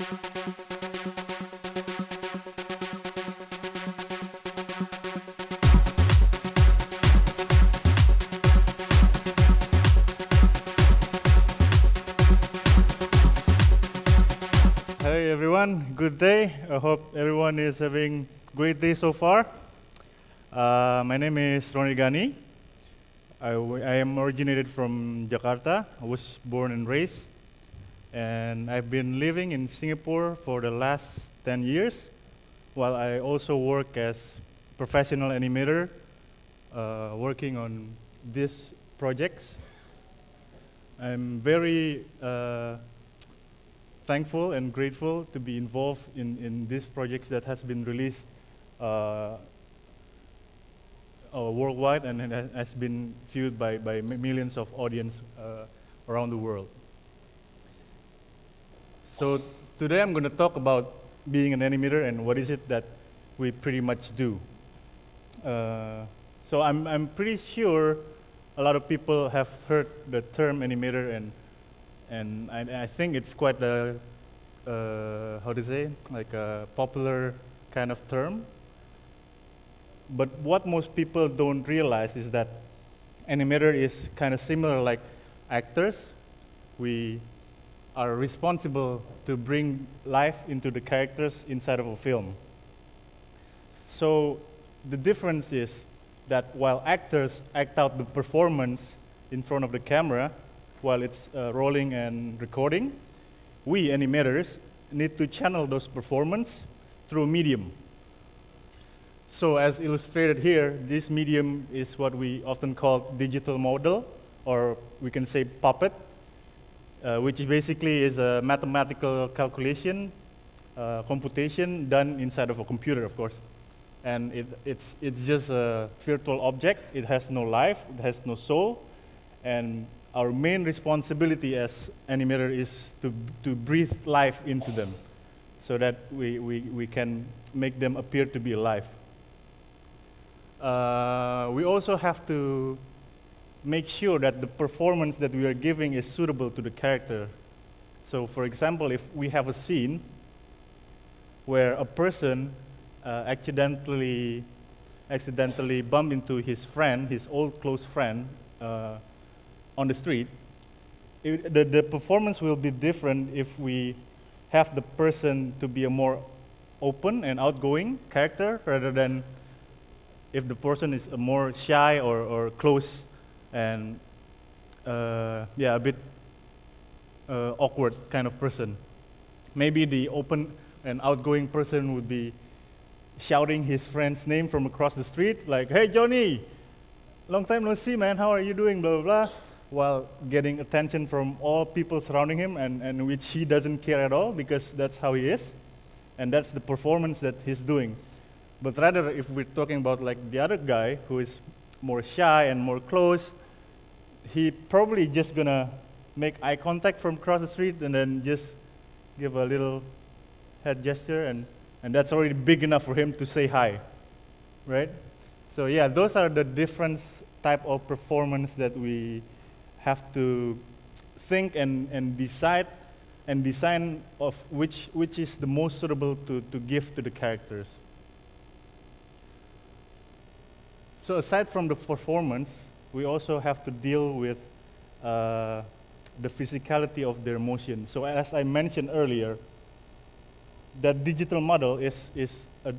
Hey everyone, good day. I hope everyone is having a great day so far. My name is Ronny Gani. I am originated from Jakarta. I was born and raised. And I've been living in Singapore for the last 10 years, while I also work as professional animator, working on these projects. I'm very thankful and grateful to be involved in these projects that has been released worldwide and has been viewed by millions of audience around the world. So today I'm going to talk about being an animator and what is it that we pretty much do. So I'm pretty sure a lot of people have heard the term animator, and I think it's quite a, how to say, like a popular kind of term. But what most people don't realize is that animator is kind of similar like actors. We are responsible to bring life into the characters inside of a film. So the difference is that while actors act out the performance in front of the camera, while it's rolling and recording, we animators need to channel those performances through a medium. So as illustrated here, this medium is what we often call digital model, or we can say puppet, which basically is a mathematical calculation, computation done inside of a computer, of course. And it's just a virtual object. It has no life, it has no soul, and our main responsibility as animator is to breathe life into them so that we can make them appear to be alive. We also have to make sure that the performance that we are giving is suitable to the character. So for example, if we have a scene where a person accidentally bumped into his friend, his old close friend, on the street, the performance will be different if we have the person to be a more open and outgoing character rather than if the person is a more shy or close and yeah, a bit awkward kind of person. Maybe the open and outgoing person would be shouting his friend's name from across the street, like, "Hey Johnny, long time no see, man, how are you doing, blah, blah, blah," while getting attention from all people surrounding him, and which he doesn't care at all because that's how he is, and that's the performance that he's doing. But rather, if we're talking about like the other guy who is more shy and more close, he probably just gonna make eye contact from across the street and then just give a little head gesture, and that's already big enough for him to say hi, right? So yeah, those are the different type of performance that we have to think and decide and design of which is the most suitable to give to the characters. So aside from the performance, we also have to deal with the physicality of their motion. So as I mentioned earlier, that digital model is a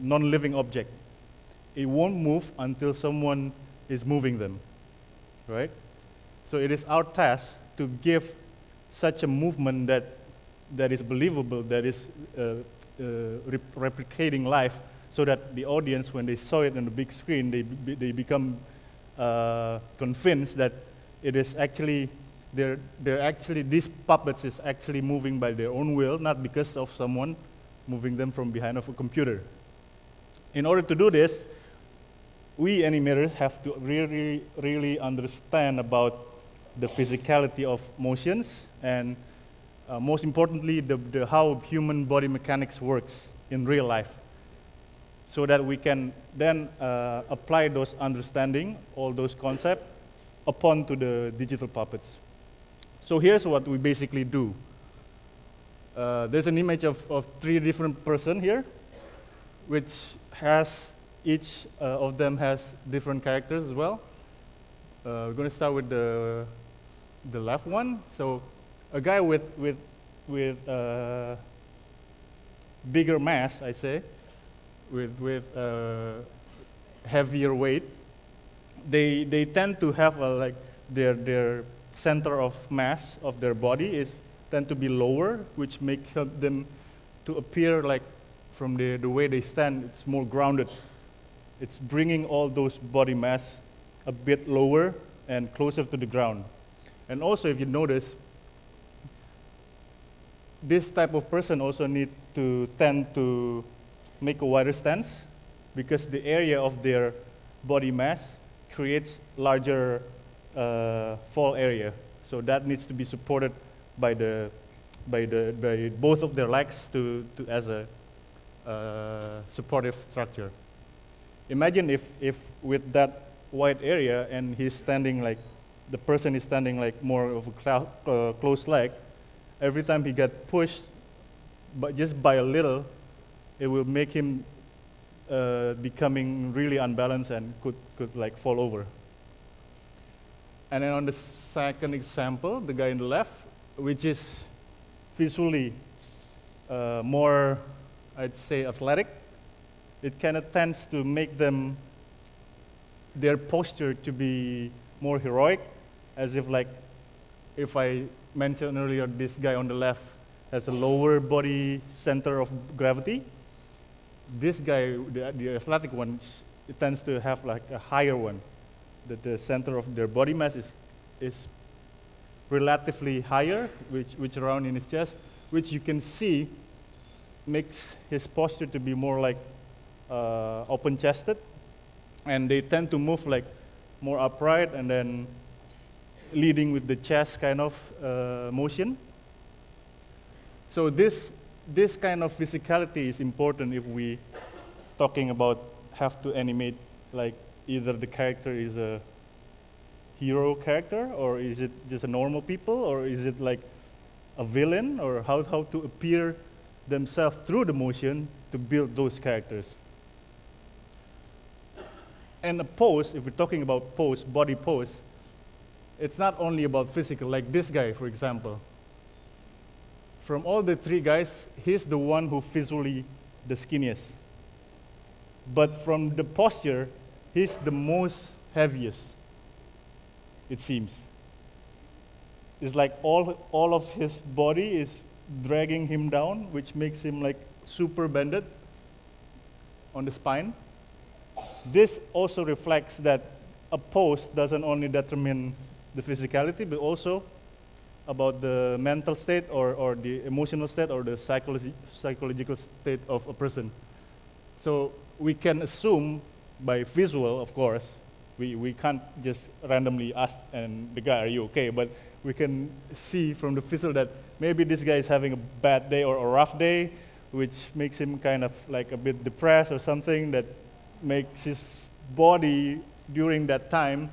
non-living object. It won't move until someone is moving them, right? So it is our task to give such a movement that is believable, that is replicating life, so that the audience, when they saw it on the big screen, they become convinced that it is actually, these puppets is actually moving by their own will, not because of someone moving them from behind of a computer. In order to do this, we animators have to really understand about the physicality of motions, and most importantly, how human body mechanics works in real life, so that we can then apply those understanding, all those concepts, upon to the digital puppets. So here's what we basically do. There's an image of 3 different persons here, which has each of them has different characters as well. We're going to start with the left one. So a guy with bigger mass, I say, with heavier weight. They tend to have like their center of mass of their body tend to be lower, which help them to appear like from the way they stand, it's more grounded. It's bringing all those body mass a bit lower and closer to the ground. And also, if you notice, this type of person also tend to make a wider stance, because the area of their body mass creates larger fall area. So that needs to be supported by both of their legs as a supportive structure. Imagine if with that wide area and he's standing like, the person is standing like more of a closed leg, every time he gets pushed, but just by a little, it will make him becoming really unbalanced and could like fall over. And then on the second example, the guy in the left, which is visually more, I'd say, athletic, it kind of tends to make their posture to be more heroic, as if like, if I mentioned earlier, this guy on the left has a lower body center of gravity. This guy, the athletic one, it tends to have like a higher one, that the center of their body mass is relatively higher, which around in his chest, which you can see makes his posture to be more like open-chested, and they tend to move like more upright and then leading with the chest kind of motion. So this kind of physicality is important if we talking about have to animate like either the character is a hero character, or is it just a normal people, or is it like a villain, or how to appear themselves through the motion to build those characters. And a pose, if we're talking about pose, body pose, it's not only about physical, like this guy, for example. From all the 3 guys, he's the one who visually the skinniest. But from the posture, he's the most heaviest, it seems. It's like all of his body is dragging him down, which makes him like super bended on the spine. This also reflects that a pose doesn't only determine the physicality, but also about the mental state or the emotional state or the psychological state of a person. So we can assume by visual, of course, we can't just randomly ask and the guy, are you okay? But we can see from the visual that maybe this guy is having a bad day or a rough day, which makes him kind of like a bit depressed or something, that makes his body during that time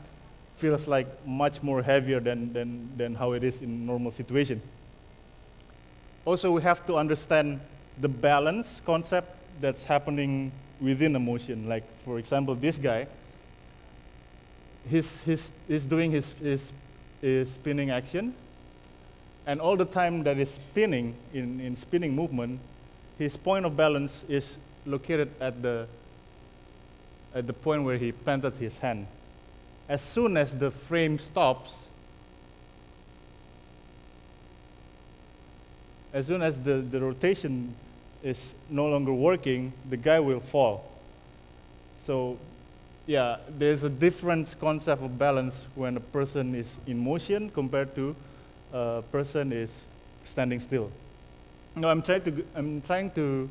feels like much more heavier than how it is in normal situation. Also, we have to understand the balance concept that's happening within a motion. Like, for example, this guy, he's doing his spinning action, and all the time that he's spinning, in spinning movement, his point of balance is located at the point where he planted his hand. As soon as the frame stops, as soon as the rotation is no longer working, the guy will fall. So, yeah, there's a different concept of balance when a person is in motion compared to a person is standing still. Now, I'm trying to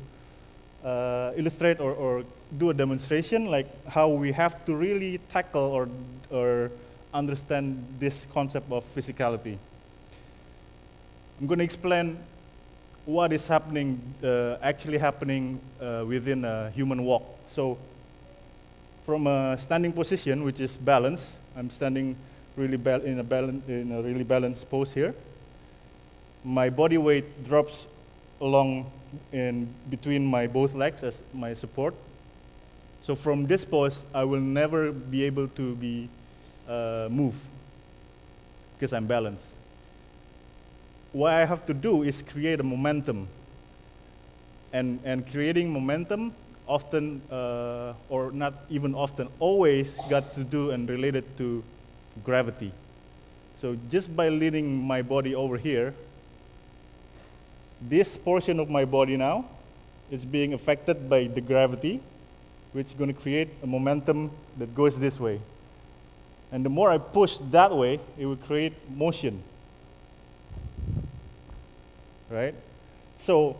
illustrate or do a demonstration, like how we have to really tackle or understand this concept of physicality. I'm going to explain what is happening, actually happening within a human walk. So, from a standing position, which is balance, I'm standing really in a really balanced pose here. My body weight drops along in between my both legs as my support. So from this pose, I will never be able to be move because I'm balanced. What I have to do is create a momentum. And creating momentum often, or not even often, always got to do and related to gravity. So just by leaning my body over here, this portion of my body now is being affected by the gravity, which is going to create a momentum that goes this way. And the more I push that way, it will create motion. Right? So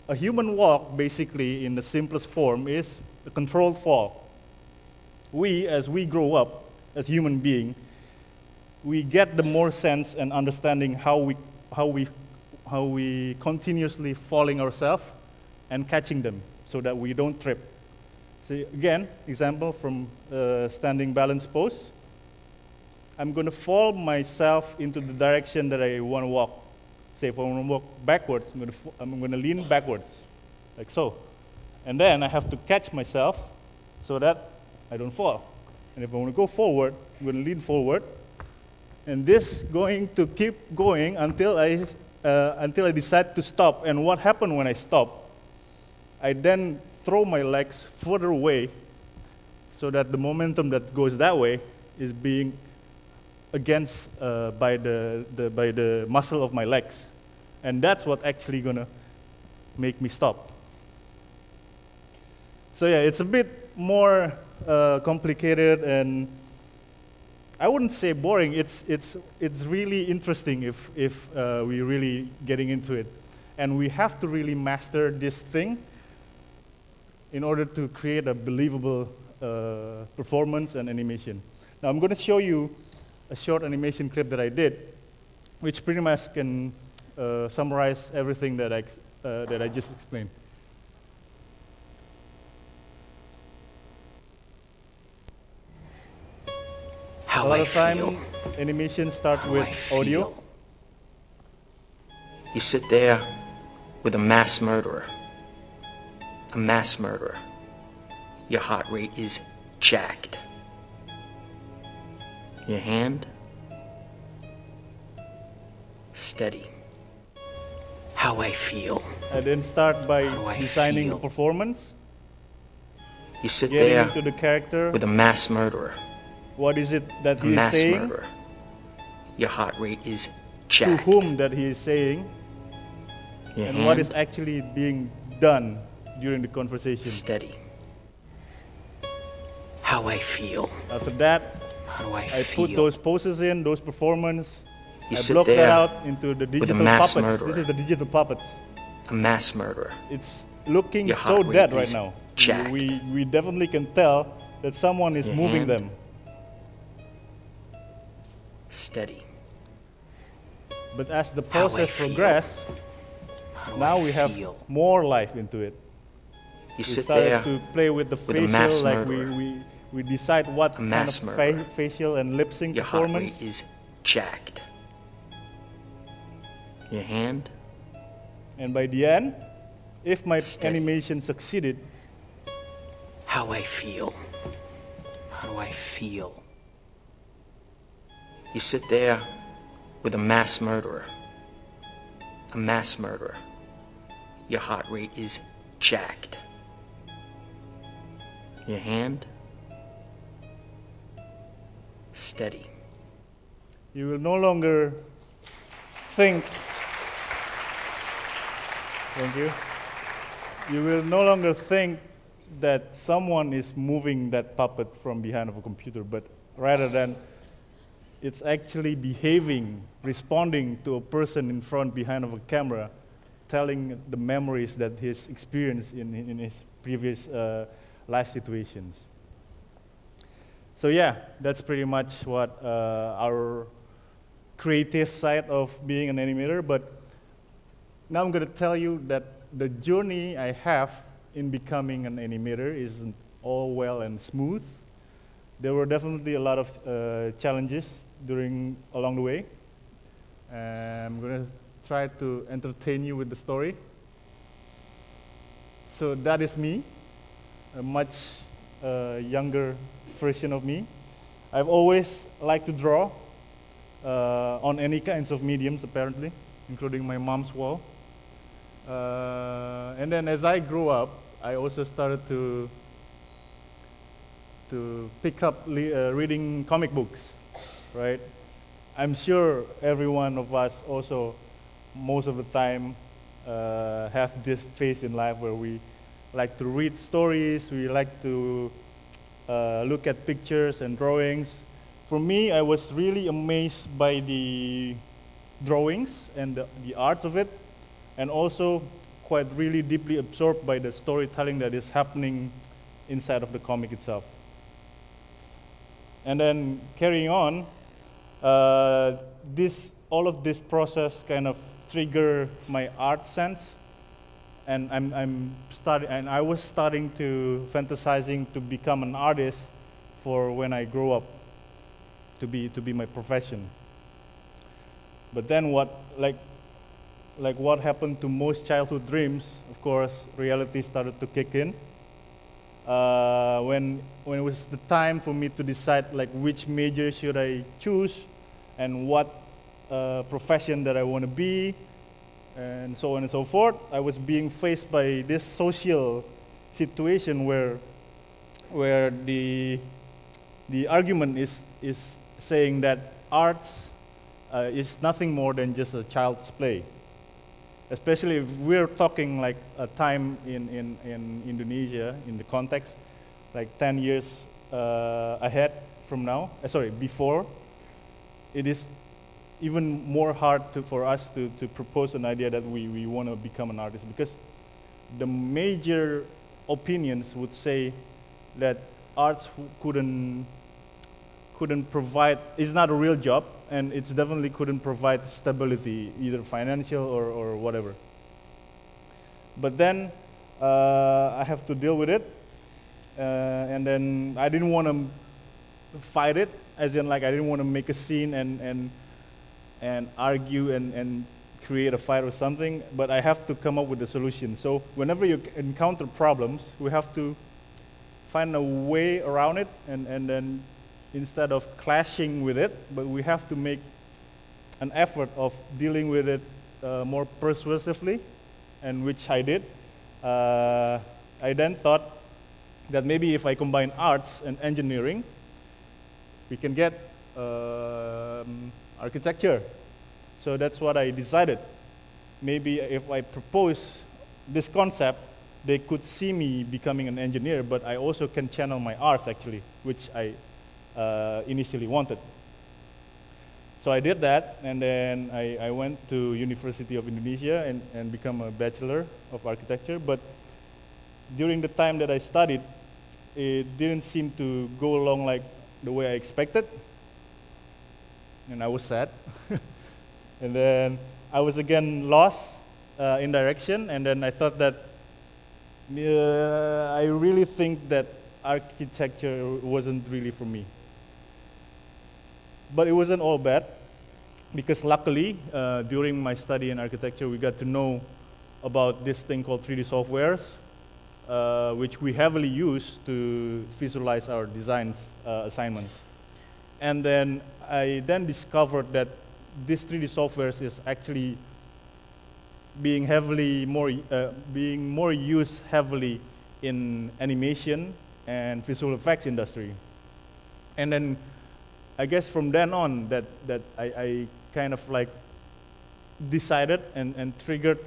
a human walk, basically, in the simplest form, is a controlled fall. We, as we grow up as human beings, we get the more sense and understanding how we continuously falling ourselves and catching them so that we don't trip. So again, example from standing balance pose. I'm going to fall myself into the direction that I want to walk. Say if I want to walk backwards, I'm going to lean backwards, like so. And then I have to catch myself so that I don't fall. And if I want to go forward, I'm going to lean forward. And this going to keep going until I decide to stop. And what happened when I stop? I then throw my legs further away so that the momentum that goes that way is being against by the muscle of my legs. And that's what actually gonna make me stop. So yeah, it's a bit more complicated, and I wouldn't say boring. It's really interesting if we really getting into it, and we have to really master this thing in order to create a believable performance and animation. Now I'm going to show you a short animation clip that I did, which pretty much can summarize everything that I just explained. How A lot I of time, feel. animations start How with I audio. feel. You sit there with a mass murderer. A mass murderer. Your heart rate is jacked. Your hand? Steady. How I feel. I then start by How I designing feel. the performance, You sit getting there into the character. with a mass murderer. What is it that A he is mass saying? murderer. Your heart rate is To jacked. whom that he is saying? Your And hand? what is actually being done during the conversation. Steady. How I feel. After that, How do I I feel? put those poses in, those performance. You I sit block that there out into the with a digital mass puppets. murderer. This is the digital puppets. A mass murderer. It's looking Your so heart rate dead right is now. jacked. We definitely can tell that someone is Your moving hand? them. Steady. But as the How I process feel. progresses, How do now I we have feel? more life into it. You We sit started there to play with the with a mass facial, like murderer. we decide what A kind mass of murderer. facial and lip sync Your heart performance. rate is jacked. Your hand? And by the end, if my Steady. animation succeeded, How I feel. How do I feel? You sit there with a mass murderer. A mass murderer. Your heart rate is jacked. Your hand? Steady. you will no longer think. Thank you. You will no longer think that someone is moving that puppet from behind of a computer, but rather than it's actually behaving, responding to a person in front behind of a camera, telling the memories that he's experienced in his previous life situations. So yeah, that's pretty much what our creative side of being an animator. But now I'm going to tell you that the journey I have in becoming an animator isn't all well and smooth. There were definitely a lot of challenges along the way. I'm going to try to entertain you with the story. So that is me, a much younger version of me. I've always liked to draw on any kinds of mediums, apparently, including my mom's wall. And then as I grew up, I also started to pick up reading comic books, right? I'm sure every one of us also, most of the time, have this phase in life where we like to read stories, we like to look at pictures and drawings. For me, I was really amazed by the drawings and the arts of it, and also quite really deeply absorbed by the storytelling that is happening inside of the comic itself. And then carrying on, all of this process kind of triggered my art sense, and I was starting to fantasizing to become an artist for when I grow up, to be my profession. But then what happened to most childhood dreams? Of course, reality started to kick in. When it was the time for me to decide which major should I choose and what profession that I want to be, and so on and so forth, I was being faced by this social situation where the argument is saying that arts is nothing more than just a child's play. Especially if we're talking like a time in Indonesia, in the context, like 10 years ahead from now, before, it is even more hard for us to propose an idea that we want to become an artist, because the major opinions would say that arts couldn't provide, it's not a real job, and it's definitely couldn't provide stability, either financial or whatever. But then I have to deal with it, and then I didn't want to fight it, as in I didn't want to make a scene and argue and create a fight or something, but I have to come up with a solution. So whenever you encounter problems, we have to find a way around it, and then instead of clashing with it, but we have to make an effort of dealing with it more persuasively, and which I did. I then thought that maybe if I combine arts and engineering, we can get architecture. So that's what I decided. Maybe if I propose this concept, they could see me becoming an engineer, but I also can channel my arts actually, which I initially wanted. So I did that, and then I went to University of Indonesia and become a Bachelor of Architecture. But during the time that I studied, it didn't seem to go along like the way I expected, and I was sad. And then I was again lost in direction, and then I thought that I really think that architecture wasn't really for me. But it wasn't all bad, because luckily, during my study in architecture, we got to know about this thing called 3D softwares, which we heavily use to visualize our designs assignments. And then I discovered that this 3D softwares is actually being more used heavily in animation and visual effects industry. And then I guess from then on that I kind of decided and triggered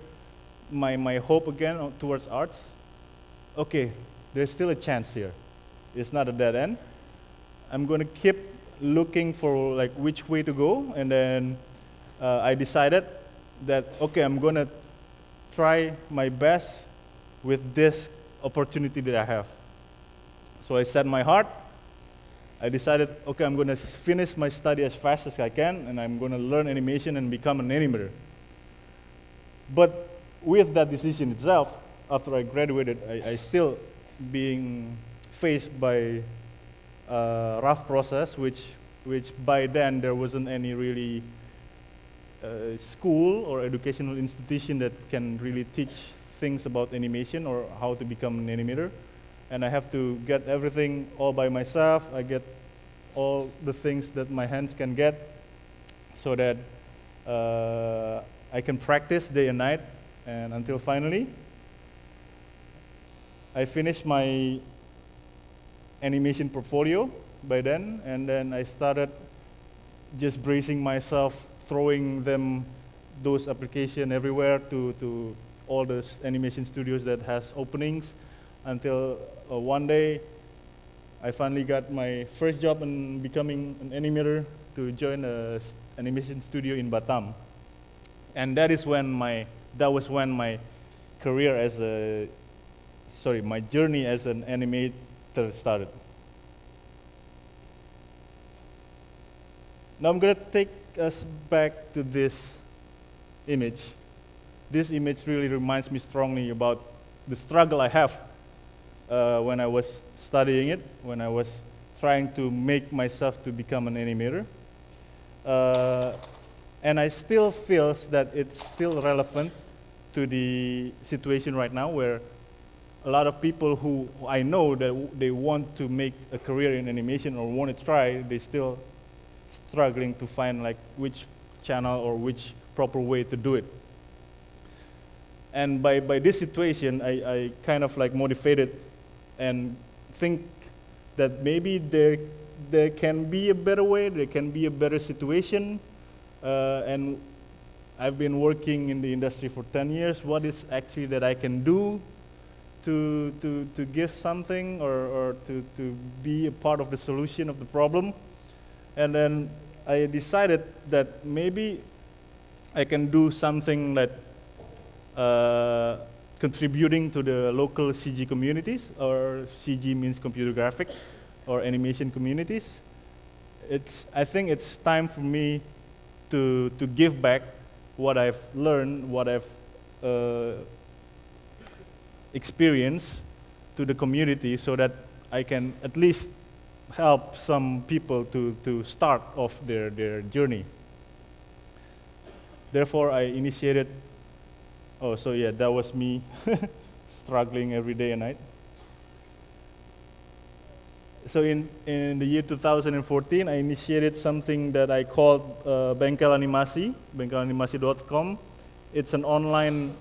my hope again towards arts. Okay, there's still a chance here. It's not a dead end. I'm going to keep looking for which way to go, and then I decided that okay, I'm going to try my best with this opportunity that I have. So I set my heart. I decided, okay, I'm going to finish my study as fast as I can, and I'm going to learn animation and become an animator. But with that decision itself, after I graduated, I still being faced by a rough process, which by then there wasn't any really school or educational institution that can really teach things about animation or how to become an animator. And I have to get everything all by myself. I get all the things that my hands can get so that I can practice day and night, and until finally I finished my animation portfolio by then, and then I started just bracing myself, throwing those applications everywhere to all the animation studios that has openings, until one day I finally got my first job in becoming an animator to join an animation studio in Batam. And that was when my career as my journey as an animator started. Now I'm going to take us back to this image. This image really reminds me strongly about the struggle I have when I was studying it, when I was trying to make myself to become an animator. And I still feel that it's still relevant to the situation right now, where a lot of people who I know that they want to make a career in animation or want to try, they still struggling to find like which channel or which proper way to do it. And by this situation, I kind of like motivated and think that maybe there can be a better way, there can be a better situation. And I've been working in the industry for 10 years. What is actually that I can do to give something or to be a part of the solution of the problem? And then I decided that maybe I can do something that contributing to the local CG communities, or CG means computer graphic, or animation communities. I think it's time for me to give back what I've learned, what I've experienced to the community, so that I can at least help some people to start off their journey. Therefore, I initiated, that was me struggling every day and night. So in the year 2014, I initiated something that I called Bengkel Animasi, bengkelanimasi.com. It's an online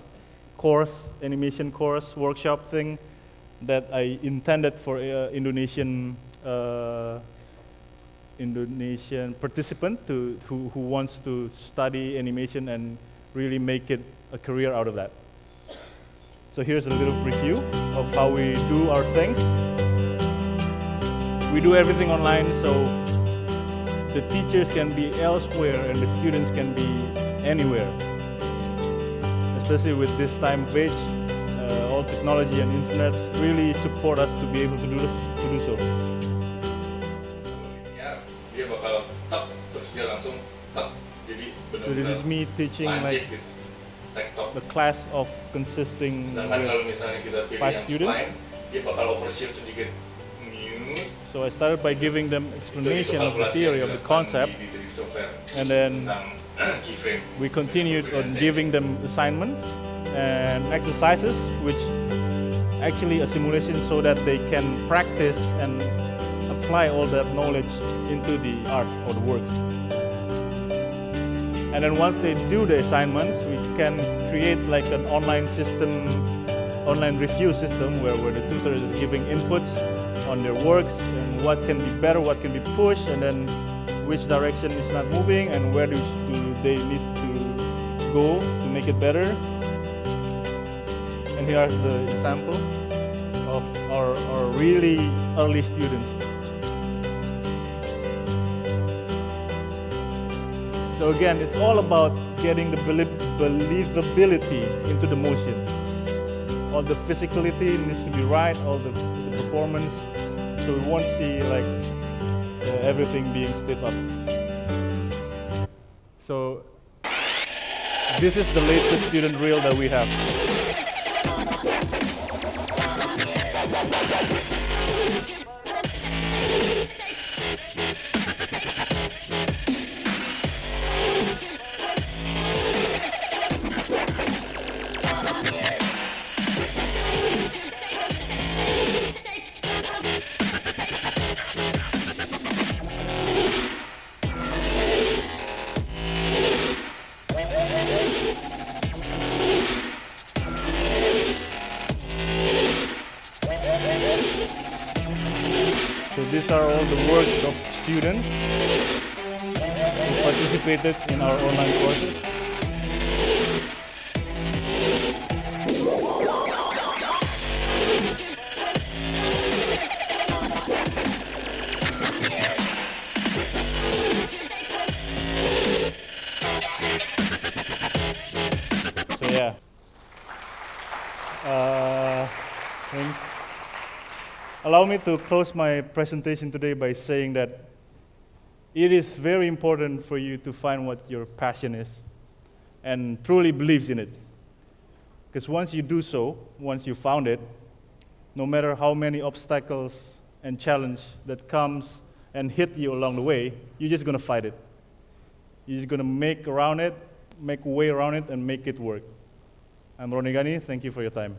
course, animation course, workshop thing that I intended for Indonesian participant who wants to study animation and really make it a career out of that. So here's a little preview of how we do our things. We do everything online, so the teachers can be elsewhere and the students can be anywhere. Especially with this time of age, all technology and internet really support us to be able to do so. Dia bakal tak, terus dia langsung tak, jadi benar-benar. So this is me teaching like the class of consisting with 5 students. Dia bakal overshoot sedikit. So I started by giving them explanation of the theory of the concept, and then we continued on giving them assignments and exercises, which actually a simulation so that they can practice and apply all that knowledge into the art or the work. And then once they do the assignments, we can create like an online system, online review system where the tutor is giving inputs on their works and what can be better, what can be pushed, and then which direction is not moving and where do they need to go to make it better. And here's the example of our really early students. So again, it's all about getting the believability into the motion. All the physicality needs to be right, all the performance, so we won't see like everything being stiff up. So this is the latest student reel that we have. these are all the works of students who participated in our online courses. So yeah. Thanks. Allow me to close my presentation today by saying that it is very important for you to find what your passion is and truly believes in it. Because once you do so, once you found it, no matter how many obstacles and challenge that comes and hit you along the way, you're just going to fight it. You're just going to make a way around it, and make it work. I'm Ronny Gani. Thank you for your time.